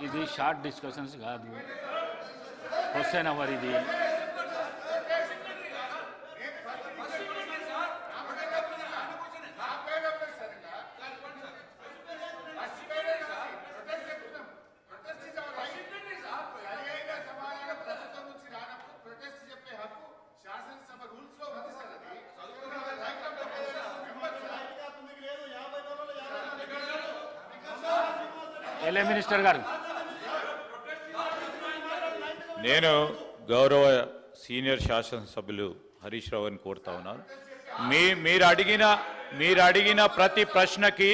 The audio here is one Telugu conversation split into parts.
ఇది షార్ట్ డిస్కషన్స్ కాదు, క్వశ్చన్ అవర్ ఇది. ఎల్ఏ మినిస్టర్ గారు, నేను గౌరవ సీనియర్ శాసనసభ్యులు హరీష్ రావు గారిని కోరుతా ఉన్నాను. మీరు అడిగిన ప్రతి ప్రశ్నకి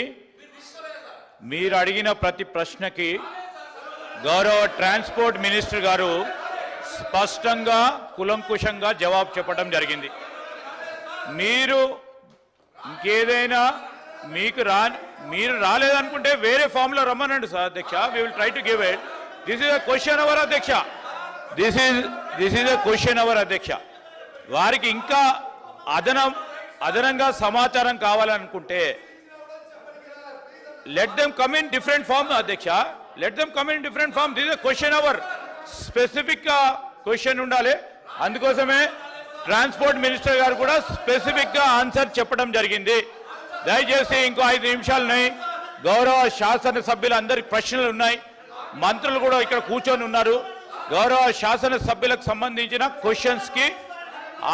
గౌరవ ట్రాన్స్పోర్ట్ మినిస్టర్ గారు స్పష్టంగా కూలంకుషంగా జవాబు చెప్పడం జరిగింది. మీరు ఇంకేదైనా మీరు రాలేదనుకుంటే వేరే ఫామ్లో రమ్మనండి సార్ అధ్యక్ష. We will try to give it. This is a question hour అధ్యక్ష. This is a question hour అధ్యక్ష. వారికి ఇంకా అదనంగా సమాచారం కావాలనుకుంటే let them come in different form అధ్యక్ష. Let them come in different form. This is a question hour. స్పెసిఫిక్గా క్వశ్చన్ ఉండాలి. అందుకోసమే ట్రాన్స్పోర్ట్ మినిస్టర్ గారు కూడా స్పెసిఫిక్గా ఆన్సర్ చెప్పడం జరిగింది. దయచేసి ఇంకో 5 నిమిషాలు ఉన్నాయి. గౌరవ శాసనసభ్యులందరి ప్రశ్నలు ఉన్నాయి. మంత్రులు కూడా ఇక్కడ కూర్చొని ఉన్నారు. గౌరవ శాసనసభ్యులకు సంబంధించిన క్వశ్చన్స్కి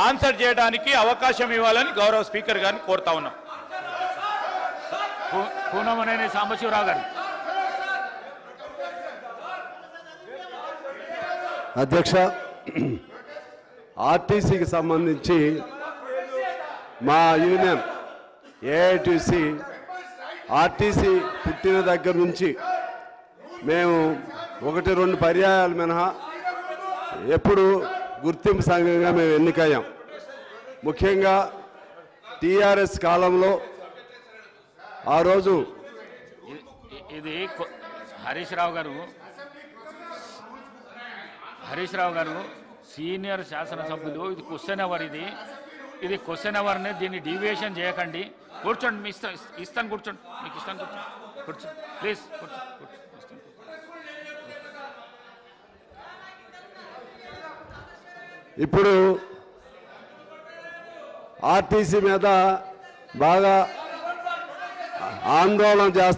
ఆన్సర్ చేయడానికి అవకాశం ఇవ్వాలని గౌరవ స్పీకర్ గారిని కోరుతా ఉన్నాం. పూనమనేని సాంబశివరావు గారు. అధ్యక్ష, ఆర్టీసీకి సంబంధించి మా యూనియన్ ఏఐటీసీ ఆర్టీసీ పుట్టిన దగ్గర నుంచి మేము 1-2 పర్యాయాలు మినహా ఎప్పుడు గుర్తింపు సంఘంగా మేము ఎన్నికయ్యాం. ముఖ్యంగా టీఆర్ఎస్ కాలంలో ఆ రోజు ఇది హరీష్ రావు గారు సీనియర్ శాసనసభ్యులు. ఇది క్వశ్చన్ అవర్. ఇది క్వశ్చన్ అవర్ని దీన్ని డీవియేషన్ చేయకండి. కూర్చోండి, మీ ఇస్తాను కూర్చోండి, మీకు ఇస్తాను కూర్చోండి ప్లీజ్ కూర్చోండి. ఇప్పుడు ఆర్టీసీ మీద బాగా ఆందోళన చేస్తారు.